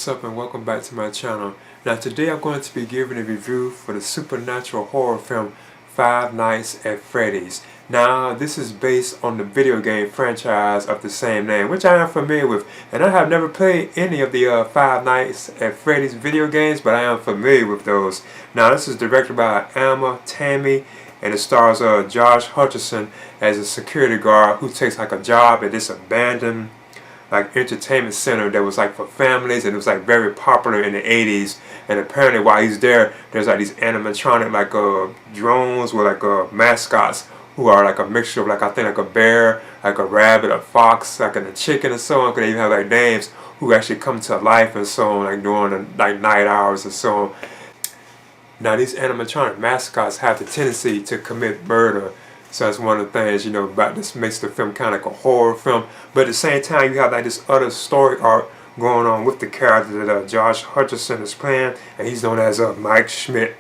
what's up and welcome back to my channel. Now today I'm going to be giving a review for the supernatural horror film Five Nights at Freddy's. Now this is based on the video game franchise of the same name, which I am familiar with, and I have never played any of the Five Nights at Freddy's video games, but I am familiar with those. Now this is directed by Emma Tammy, and it stars Josh Hutcherson as a security guard who takes like a job at this abandoned entertainment center that was like for families, and it was like very popular in the 80s. And apparently while he's there, there's like these animatronic drones with mascots who are like a mixture of I think like a bear, like a rabbit, a fox, like a chicken and so on. Could even have like names who actually come to life and so on, like during the night hours and so on. Now these animatronic mascots have the tendency to commit murder. So that's one of the things, about this makes the film kind of like a horror film. But at the same time, you have like this other story arc going on with the character that Josh Hutcherson is playing, and he's known as Mike Schmidt.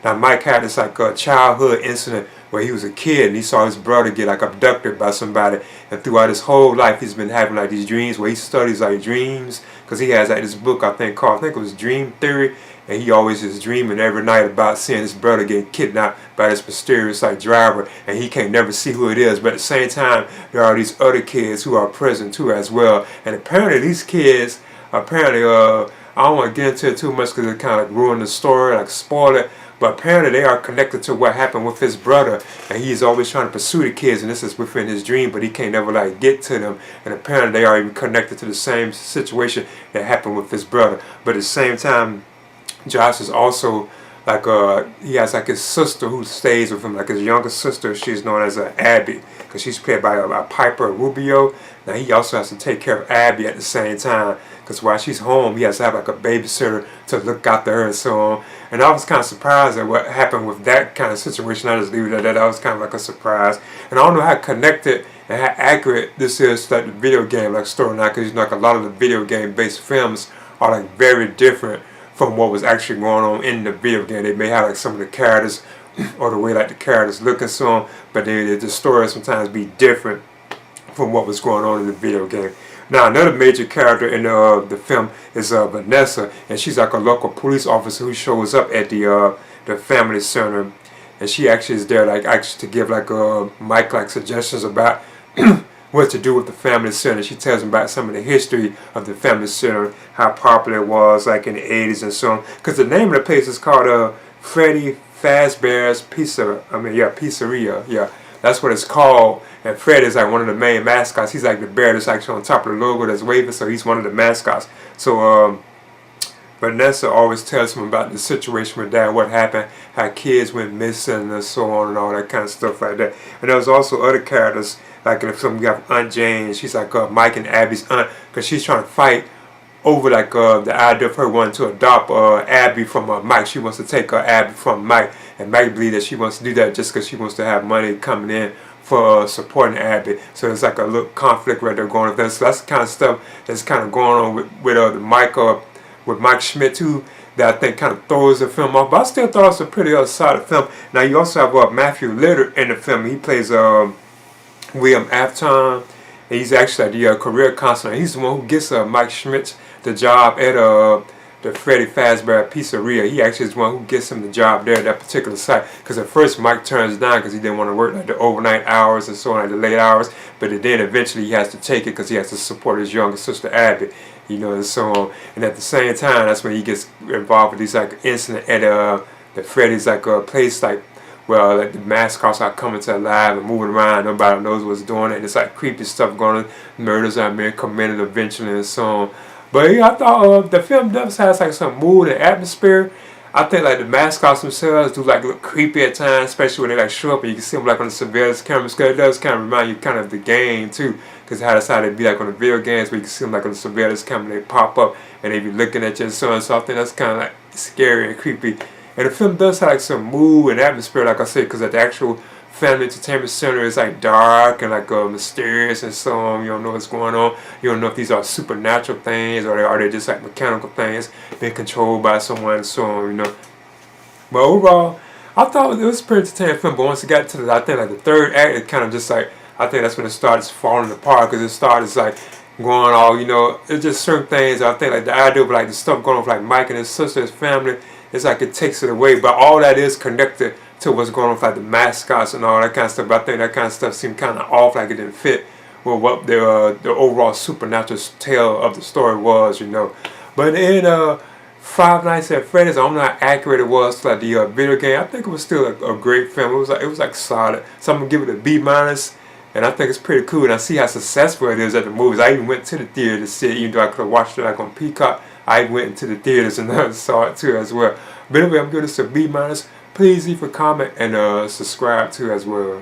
Now Mike had this childhood incident where he was a kid and he saw his brother get abducted by somebody, and throughout his whole life he's been having these dreams where he studies dreams, because he has this book I think it was Dream Theory. And he always is dreaming every night about seeing his brother get kidnapped by this mysterious driver, and he can't never see who it is. But at the same time, there are these other kids who are present too as well. And apparently these kids, I don't want to get into it too much because it kind of ruin the story, spoil it. But apparently they are connected to what happened with his brother, and he's always trying to pursue the kids, and this is within his dream, but he can't never get to them. And apparently they are even connected to the same situation that happened with his brother. But at the same time, Josh is also he has his sister who stays with him, his younger sister. She's known as Abby, because she's played by Piper Rubio. Now he also has to take care of Abby at the same time, because while she's home he has to have a babysitter to look after her and so on. And I was kind of surprised at what happened with that kind of situation. I just leave it at that. That was kind of a surprise. And I don't know how connected and how accurate this is to the video game story now, because a lot of the video game based films are very different from what was actually going on in the video game. They may have some of the characters or the way the characters look and so on, but the story sometimes be different from what was going on in the video game. Now another major character in the film is Vanessa, and she's a local police officer who shows up at the family center, and she actually is there actually to give Mike suggestions about what to do with the family center. She tells him about some of the history of the family center, how popular it was in the 80s and so on. Because the name of the place is called Freddy Fazbear's Pizzeria. Yeah, that's what it's called. And Fred is one of the main mascots. He's the bear that's actually on top of the logo that's waving, so he's one of the mascots. So Vanessa always tells him about the situation with Dad, what happened, how kids went missing and so on and all that kind of stuff like that. And there was also other characters, if you have Aunt Jane, she's Mike and Abby's aunt, because she's trying to fight over the idea of her wanting to adopt Abby from Mike. She wants to take Abby from Mike, and Mike believes that she wants to do that just because she wants to have money coming in for supporting Abby. So there's a little conflict right there going on there. So that's the kind of stuff that's kind of going on with Mike Schmidt too, that I think kind of throws the film off. But I still thought it was a pretty solid film. Now you also have Matthew Litter in the film. He plays William Afton, and he's actually the career counselor. He's the one who gets Mike Schmidt the job at the Freddy Fazbear Pizzeria. He actually is the one who gets him the job there at that particular site, because at first Mike turns down because he didn't want to work the overnight hours and so on, the late hours, but then eventually he has to take it because he has to support his younger sister Abby, and so on. And at the same time, that's when he gets involved with these incident at the Freddy's place where the mascots are coming to life and moving around. Nobody knows what's doing it. And it's creepy stuff going on. Murders are being committed eventually and so on. But yeah, I thought the film does have some mood and atmosphere. I think the mascots themselves do look creepy at times, especially when they show up and you can see them on the surveillance cameras. Because it does kind of remind you kind of the game too. Because that's how they be on the video games, where you can see them on the surveillance camera. They pop up and they be looking at you and so on. So I think that's kind of scary and creepy. And the film does have some mood and atmosphere, like I said, because the actual family entertainment center is dark and mysterious and so on. You don't know what's going on. You don't know if these are supernatural things or are they just mechanical things being controlled by someone and so on. But overall, I thought it was a pretty entertaining film. But once it got to I think the third act, it kind of just I think that's when it started falling apart, because it started going on, you know, it's just certain things I think like the idea of like the stuff going on with like Mike and his sister, his family, it's like it takes it away, but all that is connected to what's going on with like the mascots and all that kind of stuff. But I think that kind of stuff seemed kind of off, like it didn't fit with what the overall supernatural tale of the story was, you know. But in Five Nights at Freddy's, I'm not accurate it was to like the video game. I think it was still a great film. It was like solid. So I'm gonna give it a B minus. And I think it's pretty cool, and I see how successful it is at the movies. I even went to the theater to see it, even though I could have watched it like on Peacock. I went into the theaters and saw it too as well. But anyway, I'm giving this a B minus. Please leave a comment and subscribe too as well.